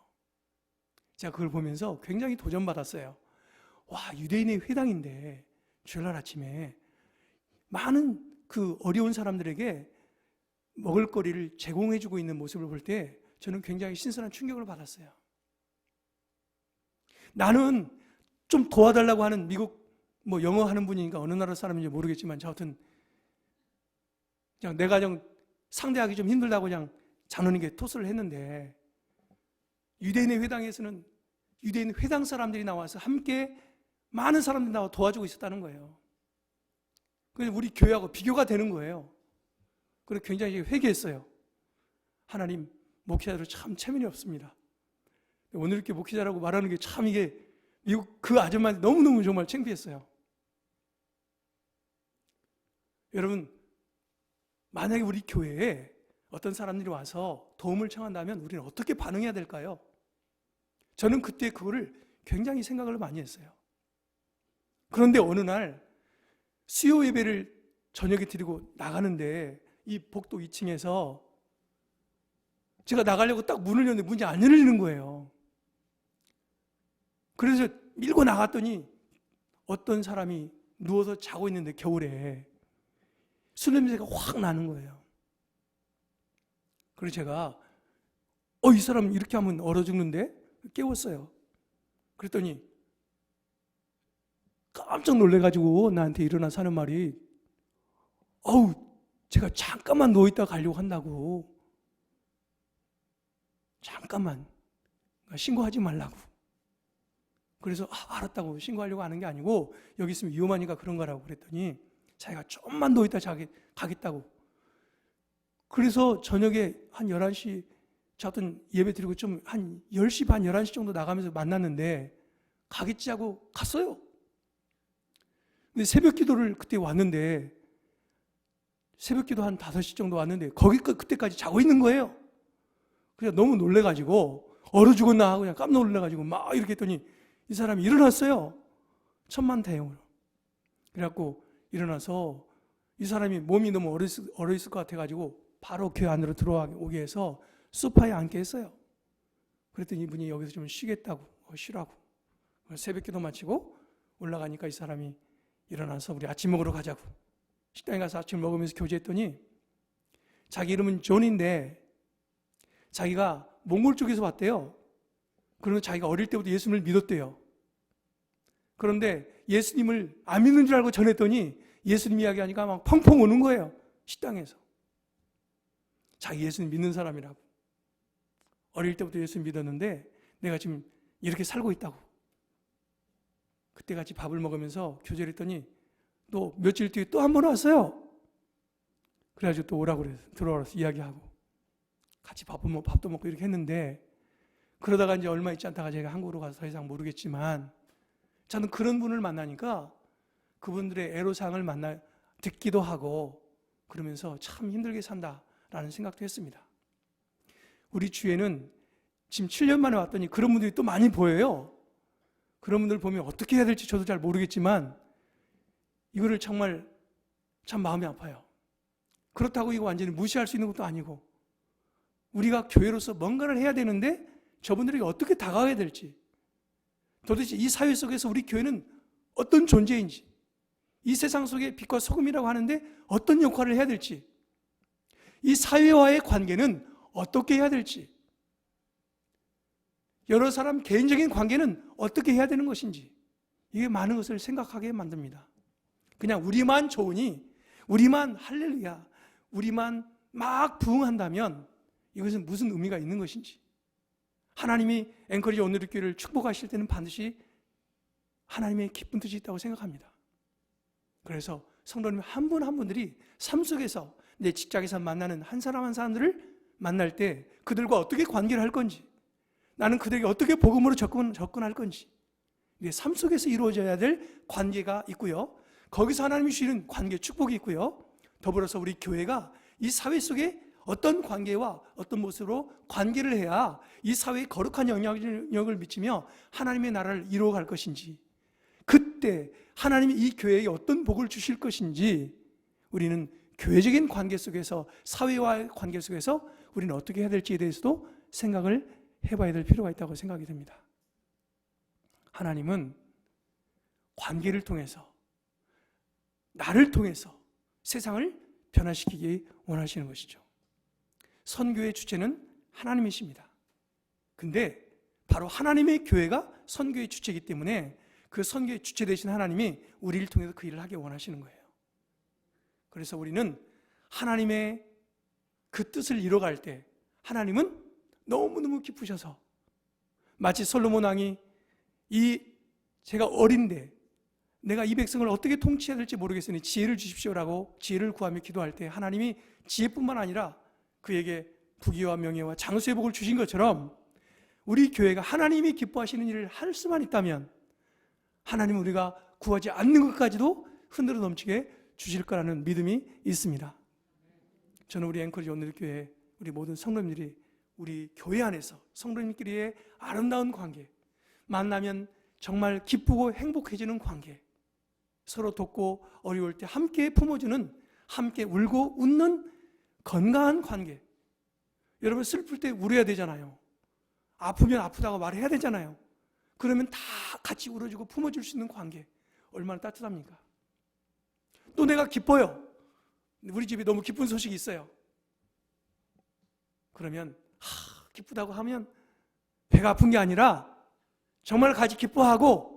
A: 제가 그걸 보면서 굉장히 도전받았어요. 와, 유대인의 회당인데 주일날 아침에 많은 그 어려운 사람들에게 먹을거리를 제공해주고 있는 모습을 볼 때 저는 굉장히 신선한 충격을 받았어요. 나는 좀 도와달라고 하는 미국 영어 하는 분이니까 어느 나라 사람인지 모르겠지만 저 같은 그냥 내가 상대하기 좀 힘들다고 그냥 장로님께 토스를 했는데 유대인의 회당에서는 유대인 회당 사람들이 나와서 함께 많은 사람들이 나와 도와주고 있었다는 거예요. 그래서 우리 교회하고 비교가 되는 거예요. 그래서 굉장히 회개했어요. 하나님, 목회자로 참 체면이 없습니다. 오늘 이렇게 목회자라고 말하는 게 참 이게 미국 그 아줌마한테 너무너무 정말 창피했어요. 여러분, 만약에 우리 교회에 어떤 사람들이 와서 도움을 청한다면 우리는 어떻게 반응해야 될까요? 저는 그때 그거를 굉장히 생각을 많이 했어요. 그런데 어느 날 수요 예배를 저녁에 드리고 나가는데 이 복도 2층에서 제가 나가려고 딱 문을 열는데 문이 안 열리는 거예요. 그래서 밀고 나갔더니 어떤 사람이 누워서 자고 있는데 겨울에 술 냄새가 확 나는 거예요. 그래서 제가 이 사람 이렇게 하면 얼어 죽는데? 깨웠어요. 그랬더니 깜짝 놀래가지고 나한테 일어나서 하는 말이 제가 잠깐만 누워있다 가려고 한다고. 잠깐만. 신고하지 말라고. 그래서 알았다고 신고하려고 하는 게 아니고 여기 있으면 위험하니까 그런 거라고 그랬더니 자기가 좀만 누워있다 가겠다고. 그래서 저녁에 한 11시 저같은 예배 드리고 좀 한 10시 반 11시 정도 나가면서 만났는데 가겠지 하고 갔어요. 근데 새벽 기도를 그때 왔는데 새벽 기도 한 5시 정도 왔는데 그때까지 자고 있는 거예요. 그래서 너무 놀래가지고 얼어 죽었나 하고 그냥 깜짝 놀래가지고 막 이렇게 했더니 이 사람이 일어났어요. 천만다행으로. 그래갖고 일어나서 이 사람이 몸이 너무 얼어 있을 것 같아가지고 바로 교회 안으로 들어오게 해서 소파에 앉게 했어요. 그랬더니 이분이 여기서 좀 쉬겠다고 쉬라고. 새벽 기도 마치고 올라가니까 이 사람이 일어나서 우리 아침 먹으러 가자고. 식당에 가서 아침 먹으면서 교제했더니 자기 이름은 존인데 자기가 몽골 쪽에서 왔대요. 그러면 자기가 어릴 때부터 예수님을 믿었대요. 그런데 예수님을 안 믿는 줄 알고 전했더니 예수님 이야기하니까 막 펑펑 우는 거예요. 식당에서. 자기 예수님 믿는 사람이라고. 어릴 때부터 예수님 믿었는데 내가 지금 이렇게 살고 있다고. 그때 같이 밥을 먹으면서 교제를 했더니 또 며칠 뒤에 또 한 번 왔어요. 그래가지고 또 오라고 그래서 들어와서 이야기하고 같이 밥도 먹고 이렇게 했는데 그러다가 이제 얼마 있지 않다가 제가 한국으로 가서 더 이상 모르겠지만 저는 그런 분을 만나니까 그분들의 애로사항을 듣기도 하고 그러면서 참 힘들게 산다라는 생각도 했습니다. 우리 주위에는 지금 7년 만에 왔더니 그런 분들이 또 많이 보여요. 그런 분들 보면 어떻게 해야 될지 저도 잘 모르겠지만 이거를 정말 참 마음이 아파요. 그렇다고 이거 완전히 무시할 수 있는 것도 아니고 우리가 교회로서 뭔가를 해야 되는데 저분들에게 어떻게 다가가야 될지 도대체 이 사회 속에서 우리 교회는 어떤 존재인지 이 세상 속의 빛과 소금이라고 하는데 어떤 역할을 해야 될지 이 사회와의 관계는 어떻게 해야 될지 여러 사람 개인적인 관계는 어떻게 해야 되는 것인지, 이게 많은 것을 생각하게 만듭니다. 그냥 우리만 좋으니, 우리만 할렐루야, 우리만 막 부응한다면 이것은 무슨 의미가 있는 것인지, 하나님이 앵커리지 오늘의 교회를 축복하실 때는 반드시 하나님의 기쁜 뜻이 있다고 생각합니다. 그래서 성도님 한 분 한 분들이 삶 속에서 내 직장에서 만나는 한 사람 한 사람들을 만날 때 그들과 어떻게 관계를 할 건지, 나는 그들에게 어떻게 복음으로 접근할 건지, 이게 삶 속에서 이루어져야 될 관계가 있고요. 거기서 하나님이 주시는 관계 축복이 있고요. 더불어서 우리 교회가 이 사회 속에 어떤 관계와 어떤 모습으로 관계를 해야 이 사회에 거룩한 영향력을 미치며 하나님의 나라를 이루어갈 것인지, 그때 하나님이 이 교회에 어떤 복을 주실 것인지, 우리는 교회적인 관계 속에서, 사회와의 관계 속에서 우리는 어떻게 해야 될지에 대해서도 생각을 해봐야 될 필요가 있다고 생각이 됩니다. 하나님은 관계를 통해서, 나를 통해서 세상을 변화시키기 원하시는 것이죠. 선교의 주체는 하나님이십니다. 근데 바로 하나님의 교회가 선교의 주체이기 때문에 그 선교의 주체 되신 하나님이 우리를 통해서 그 일을 하기 원하시는 거예요. 그래서 우리는 하나님의 그 뜻을 이뤄갈 때 하나님은 너무너무 기쁘셔서, 마치 솔로몬 왕이 제가 어린데 내가 이 백성을 어떻게 통치해야 될지 모르겠으니 지혜를 주십시오라고 지혜를 구하며 기도할 때 하나님이 지혜뿐만 아니라 그에게 부귀와 명예와 장수의 복을 주신 것처럼, 우리 교회가 하나님이 기뻐하시는 일을 할 수만 있다면 하나님은 우리가 구하지 않는 것까지도 흔들어 넘치게 주실 거라는 믿음이 있습니다. 저는 우리 앵커리지 오늘의 교회, 우리 모든 성도님들이 우리 교회 안에서 성도님끼리의 아름다운 관계, 만나면 정말 기쁘고 행복해지는 관계, 서로 돕고 어려울 때 함께 품어주는, 함께 울고 웃는 건강한 관계. 여러분 슬플 때 울어야 되잖아요. 아프면 아프다고 말해야 되잖아요. 그러면 다 같이 울어주고 품어줄 수 있는 관계, 얼마나 따뜻합니까? 또 내가 기뻐요. 우리 집에 너무 기쁜 소식이 있어요. 그러면 기쁘다고 하면 배가 아픈 게 아니라 정말 같이 기뻐하고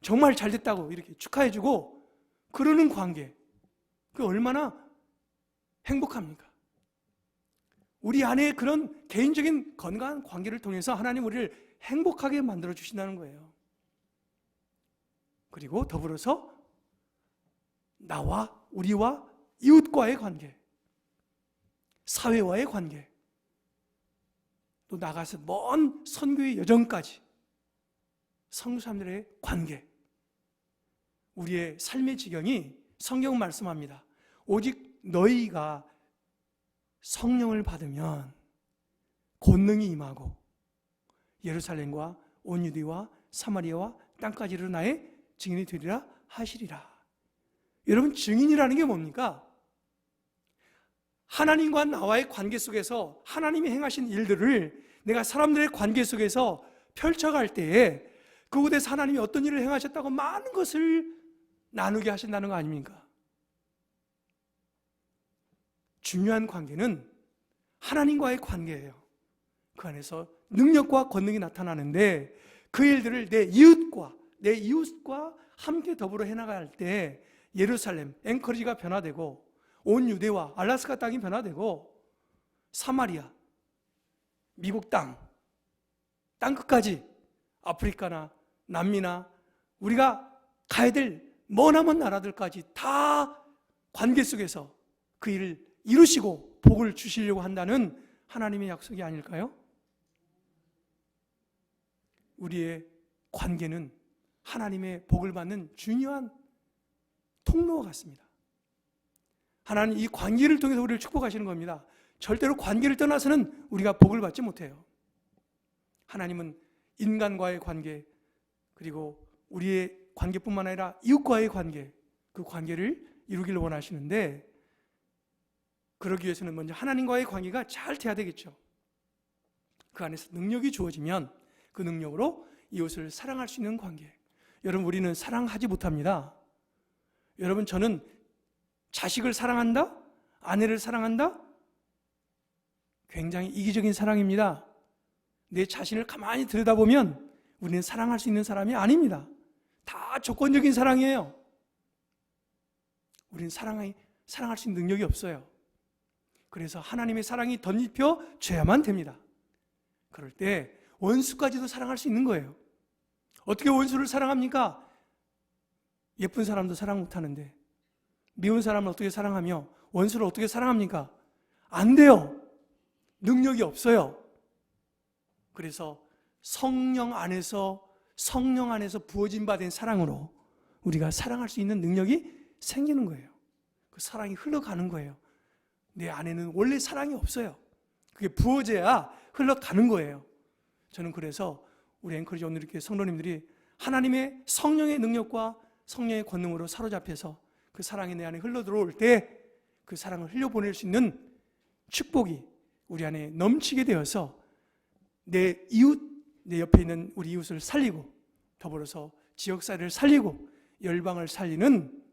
A: 정말 잘 됐다고 이렇게 축하해주고 그러는 관계, 그게 얼마나 행복합니까? 우리 안에 그런 개인적인 건강한 관계를 통해서 하나님 우리를 행복하게 만들어 주신다는 거예요. 그리고 더불어서 나와, 우리와 이웃과의 관계, 사회와의 관계, 또 나가서 먼 선교의 여정까지 성도 사람들의 관계, 우리의 삶의 지경이 성경은 말씀합니다. 오직 너희가 성령을 받으면 권능이 임하고 예루살렘과 온 유대와 사마리아와 땅까지로 나의 증인이 되리라 하시리라. 여러분, 증인이라는 게 뭡니까? 하나님과 나와의 관계 속에서 하나님이 행하신 일들을 내가 사람들의 관계 속에서 펼쳐갈 때에 그곳에서 하나님이 어떤 일을 행하셨다고 많은 것을 나누게 하신다는 거 아닙니까? 중요한 관계는 하나님과의 관계예요. 그 안에서 능력과 권능이 나타나는데 그 일들을 내 이웃과 함께 더불어 해나갈 때 예루살렘, 앵커리지가 변화되고 온 유대와 알라스카 땅이 변화되고 사마리아, 미국 땅끝까지 아프리카나 남미나 우리가 가야 될 머나먼 나라들까지 다 관계 속에서 그 일을 이루시고 복을 주시려고 한다는 하나님의 약속이 아닐까요? 우리의 관계는 하나님의 복을 받는 중요한 통로와 같습니다. 하나님 이 관계를 통해서 우리를 축복하시는 겁니다. 절대로 관계를 떠나서는 우리가 복을 받지 못해요. 하나님은 인간과의 관계, 그리고 우리의 관계뿐만 아니라 이웃과의 관계, 그 관계를 이루기를 원하시는데, 그러기 위해서는 먼저 하나님과의 관계가 잘 돼야 되겠죠. 그 안에서 능력이 주어지면 그 능력으로 이웃을 사랑할 수 있는 관계. 여러분, 우리는 사랑하지 못합니다. 여러분, 저는 자식을 사랑한다? 아내를 사랑한다? 굉장히 이기적인 사랑입니다. 내 자신을 가만히 들여다보면 우리는 사랑할 수 있는 사람이 아닙니다. 다 조건적인 사랑이에요. 우리는 사랑할 수 있는 능력이 없어요. 그래서 하나님의 사랑이 덧입혀져야만 됩니다. 그럴 때 원수까지도 사랑할 수 있는 거예요. 어떻게 원수를 사랑합니까? 예쁜 사람도 사랑 못하는데 미운 사람을 어떻게 사랑하며 원수를 어떻게 사랑합니까? 안 돼요. 능력이 없어요. 그래서 성령 안에서 부어진 바 된 사랑으로 우리가 사랑할 수 있는 능력이 생기는 거예요. 그 사랑이 흘러가는 거예요. 내 안에는 원래 사랑이 없어요. 그게 부어져야 흘러가는 거예요. 저는 그래서 우리 앵커리지 온누리교회 성도님들이 하나님의 성령의 능력과 성령의 권능으로 사로잡혀서 그 사랑이 내 안에 흘러들어올 때 그 사랑을 흘려보낼 수 있는 축복이 우리 안에 넘치게 되어서 내 이웃, 내 옆에 있는 우리 이웃을 살리고 더불어서 지역사회를 살리고 열방을 살리는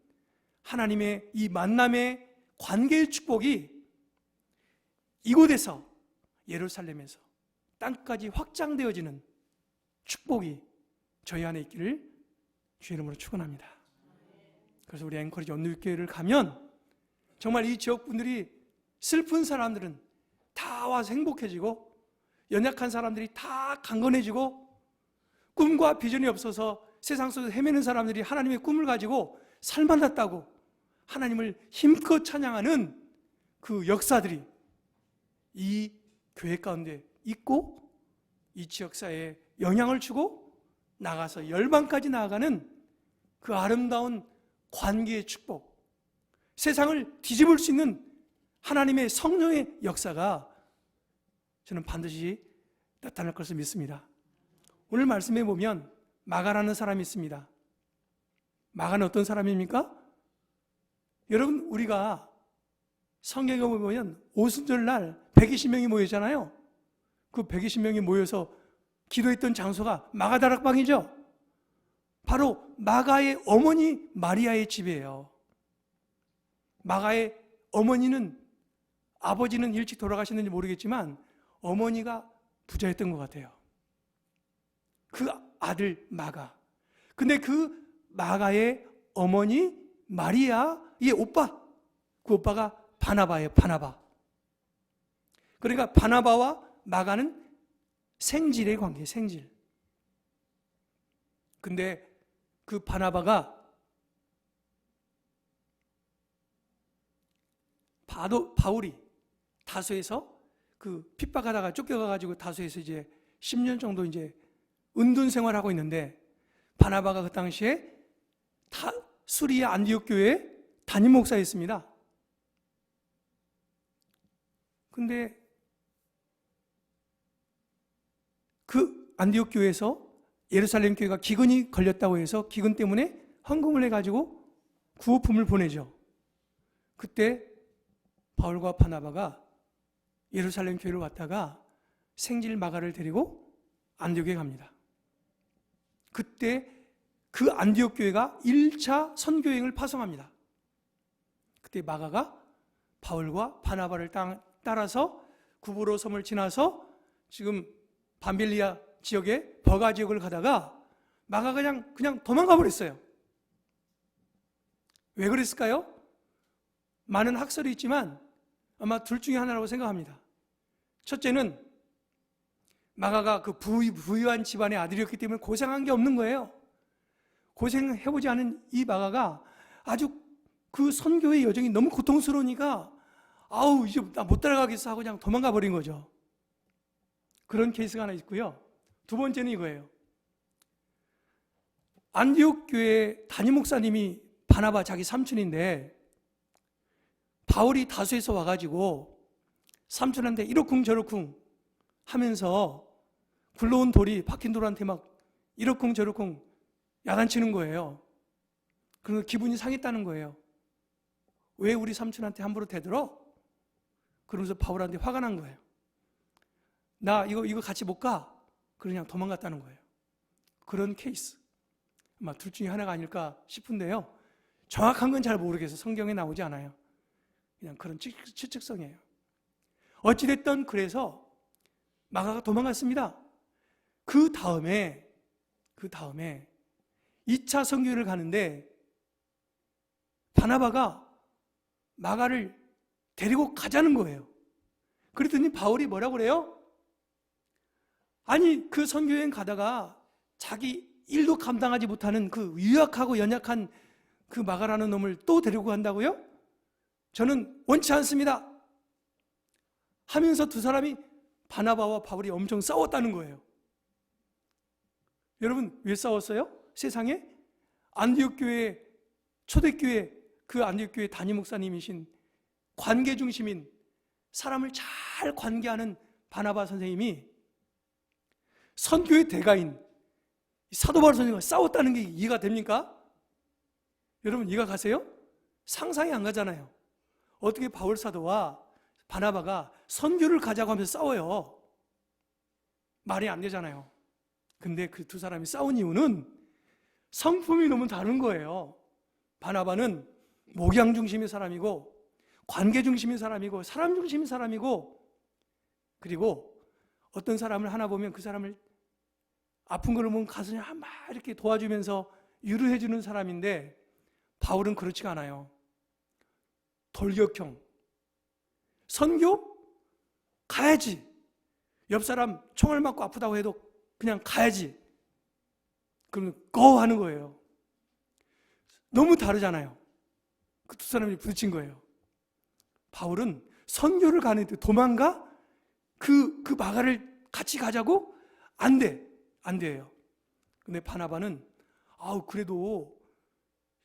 A: 하나님의 이 만남의 관계의 축복이 이곳에서 예루살렘에서 땅까지 확장되어지는 축복이 저희 안에 있기를 주의 이름으로 축원합니다. 그래서 우리 앵커리지 온누리교회를 가면 정말 이 지역분들이 슬픈 사람들은 다 와서 행복해지고 연약한 사람들이 다 강건해지고 꿈과 비전이 없어서 세상 속에서 헤매는 사람들이 하나님의 꿈을 가지고 살만났다고 하나님을 힘껏 찬양하는 그 역사들이 이 교회 가운데 있고 이 지역사회에 영향을 주고 나가서 열방까지 나아가는 그 아름다운 관계의 축복, 세상을 뒤집을 수 있는 하나님의 성령의 역사가 저는 반드시 나타날 것을 믿습니다. 오늘 말씀해 보면 마가라는 사람이 있습니다. 마가는 어떤 사람입니까? 여러분, 우리가 성경에 보면 오순절날 120명이 모이잖아요. 그 120명이 모여서 기도했던 장소가 마가다락방이죠. 바로 마가의 어머니 마리아의 집이에요. 마가의 어머니는, 아버지는 일찍 돌아가셨는지 모르겠지만 어머니가 부자였던 것 같아요. 그 아들 마가. 근데 그 마가의 어머니 마리아의 오빠, 그 오빠가 바나바예요. 바나바. 그러니까 바나바와 마가는 생질의 관계, 생질. 근데 그 바나바가 바울이 다소에서 그 핍박하다가 쫓겨가가지고 다소에서 이제 10년 정도 이제 은둔 생활하고 있는데, 바나바가 그 당시에 수리아 안디옥 교회의 담임 목사였습니다. 근데 그 안디옥 교회에서 예루살렘 교회가 기근이 걸렸다고 해서 기근 때문에 헌금을 해가지고 구호품을 보내죠. 그때 바울과 바나바가 예루살렘 교회를 왔다가 생질 마가를 데리고 안디옥에 갑니다. 그때 그 안디옥 교회가 1차 선교행을 파송합니다. 그때 마가가 바울과 바나바를 따라서 구브로 섬을 지나서 지금 밤빌리아 지역의 버가 지역을 가다가 마가가 그냥 도망가 버렸어요. 왜 그랬을까요? 많은 학설이 있지만 아마 둘 중에 하나라고 생각합니다. 첫째는 마가가 그 부유한 집안의 아들이었기 때문에 고생한 게 없는 거예요. 고생해보지 않은 이 마가가 아주 그 선교의 여정이 너무 고통스러우니까 아우 이제 나 못 따라가겠어 하고 그냥 도망가 버린 거죠. 그런 케이스가 하나 있고요. 두 번째는 이거예요. 안디옥 교회 담임 목사님이 바나바 자기 삼촌인데 바울이 다소에서 와가지고 삼촌한테 이러쿵 저러쿵 하면서 굴러온 돌이 박힌 돌한테 막 이러쿵 저러쿵 야단치는 거예요. 그래서 기분이 상했다는 거예요. 왜 우리 삼촌한테 함부로 대들어? 그러면서 바울한테 화가 난 거예요. 나 이거 같이 못 가. 그냥 도망갔다는 거예요. 그런 케이스. 아마 둘 중에 하나가 아닐까 싶은데요. 정확한 건 잘 모르겠어요. 성경에 나오지 않아요. 그냥 그런 추측성이에요. 어찌됐든 그래서 마가가 도망갔습니다. 그 다음에 2차 선교를 가는데 바나바가 마가를 데리고 가자는 거예요. 그랬더니 바울이 뭐라고 그래요? 아니, 그 선교여행 가다가 자기 일도 감당하지 못하는 그 유약하고 연약한 그 마가라는 놈을 또 데리고 간다고요? 저는 원치 않습니다 하면서 두 사람이, 바나바와 바울이 엄청 싸웠다는 거예요. 여러분, 왜 싸웠어요? 세상에 안디옥 교회, 초대교회, 그 안디옥 교회 담임 목사님이신 관계 중심인, 사람을 잘 관계하는 바나바 선생님이 선교의 대가인 사도 바울 선생님과 싸웠다는 게 이해가 됩니까? 여러분, 이해가 가세요? 상상이 안 가잖아요. 어떻게 바울 사도와 바나바가 선교를 가자고 하면서 싸워요? 말이 안 되잖아요. 근데 그 두 사람이 싸운 이유는 성품이 너무 다른 거예요. 바나바는 목양 중심의 사람이고, 관계 중심의 사람이고, 사람 중심의 사람이고, 그리고 어떤 사람을 하나 보면 그 사람을 아픈 거를 보면 가서 막 이렇게 도와주면서 위로해 주는 사람인데, 바울은 그렇지가 않아요. 돌격형. 선교? 가야지. 옆 사람 총알 맞고 아프다고 해도 그냥 가야지. 그러면 고 하는 거예요. 너무 다르잖아요. 그 두 사람이 부딪힌 거예요. 바울은 선교를 가는데 도망가? 그 마가를 같이 가자고? 안 돼. 안 돼요. 근데 바나바는 그래도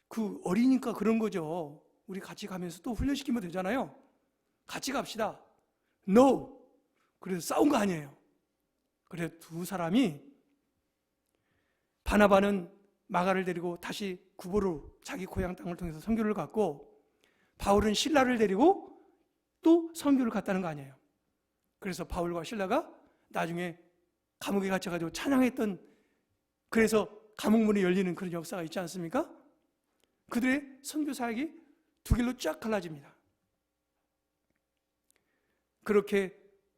A: 그 어리니까 그런 거죠. 우리 같이 가면서 또 훈련시키면 되잖아요. 같이 갑시다. No. 그래서 싸운 거 아니에요. 그래서 두 사람이, 바나바는 마가를 데리고 다시 구보로 자기 고향 땅을 통해서 선교를 갔고, 바울은 실라를 데리고 또 선교를 갔다는 거 아니에요. 그래서 바울과 실라가 나중에 감옥에 갇혀가지고 찬양했던, 그래서 감옥문이 열리는 그런 역사가 있지 않습니까? 그들의 선교 사역이 두 길로 쫙 갈라집니다. 그렇게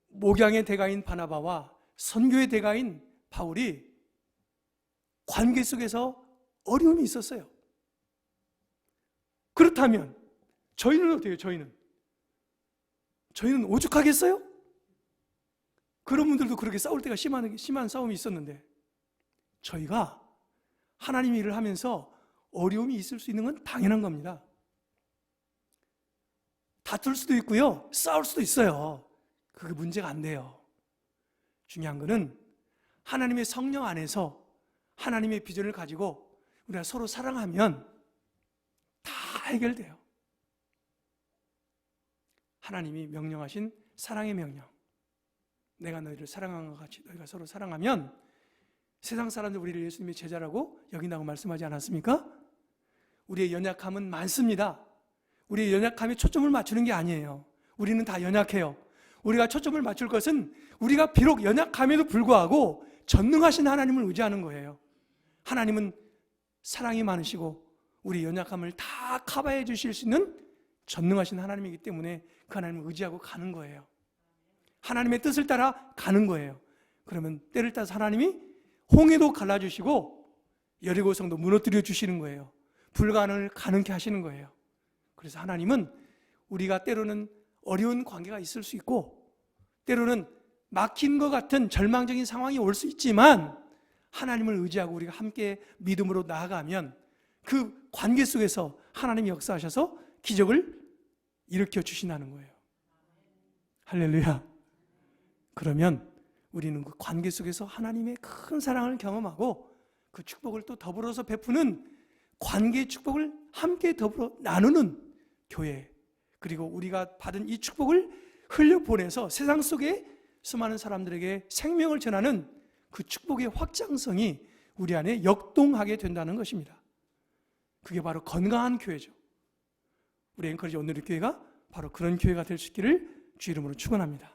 A: 목양의 대가인 바나바와 선교의 대가인 바울이 관계 속에서 어려움이 있었어요. 그렇다면 저희는 어때요? 저희는 오죽하겠어요? 그런 분들도 그렇게 싸울 때가 심한 싸움이 있었는데, 저희가 하나님 일을 하면서 어려움이 있을 수 있는 건 당연한 겁니다. 다툴 수도 있고요, 싸울 수도 있어요. 그게 문제가 안 돼요. 중요한 거는 하나님의 성령 안에서 하나님의 비전을 가지고 우리가 서로 사랑하면 다 해결돼요. 하나님이 명령하신 사랑의 명령, 내가 너희를 사랑한 것 같이 너희가 서로 사랑하면 세상 사람들 우리를 예수님의 제자라고 여긴다고 말씀하지 않았습니까? 우리의 연약함은 많습니다. 우리의 연약함에 초점을 맞추는 게 아니에요. 우리는 다 연약해요. 우리가 초점을 맞출 것은 우리가 비록 연약함에도 불구하고 전능하신 하나님을 의지하는 거예요. 하나님은 사랑이 많으시고 우리 연약함을 다 커버해 주실 수 있는 전능하신 하나님이기 때문에 그 하나님을 의지하고 가는 거예요. 하나님의 뜻을 따라 가는 거예요. 그러면 때를 따라서 하나님이 홍해도 갈라주시고 여리고성도 무너뜨려 주시는 거예요. 불가능을 가능케 하시는 거예요. 그래서 하나님은 우리가 때로는 어려운 관계가 있을 수 있고 때로는 막힌 것 같은 절망적인 상황이 올 수 있지만 하나님을 의지하고 우리가 함께 믿음으로 나아가면 그 관계 속에서 하나님이 역사하셔서 기적을 일으켜 주신다는 거예요. 할렐루야. 그러면 우리는 그 관계 속에서 하나님의 큰 사랑을 경험하고 그 축복을 또 더불어서 베푸는 관계의 축복을 함께 더불어 나누는 교회, 그리고 우리가 받은 이 축복을 흘려보내서 세상 속에 수많은 사람들에게 생명을 전하는 그 축복의 확장성이 우리 안에 역동하게 된다는 것입니다. 그게 바로 건강한 교회죠. 우리 앵커리지 오늘의 교회가 바로 그런 교회가 될 수 있기를 주 이름으로 축원합니다.